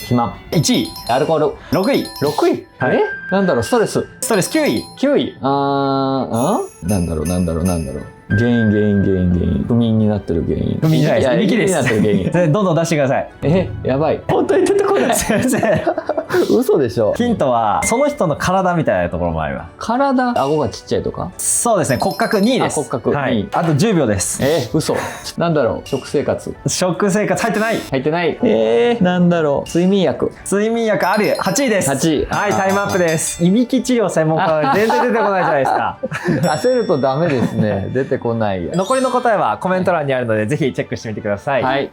肥満。1位。アルコール。6位。 6位。はいなんだろう、ストレス。ストレス9位。 9位。なんだろう。原因。不眠になってる原因。不眠じゃないです。いびきです。になってる原因。それどんどん出してください。やばい。本当に出てこない。先生。嘘でしょ。ヒントは、その人の体みたいなところもあります。体、顎がちっちゃいとか。そうですね。骨格2位です。骨格はい。 2位あと10秒です。嘘。なんだろう、食生活。食生活入ってない。入ってない。なんだろう、睡眠薬。睡眠薬ある。8位です。8位。はい、タイムアップです。いびき治療専門家は全然出てこないじゃないですか。焦るとダメですね。出てこないや。残りの答えはコメント欄にあるので、ぜひチェックしてみてください。はい。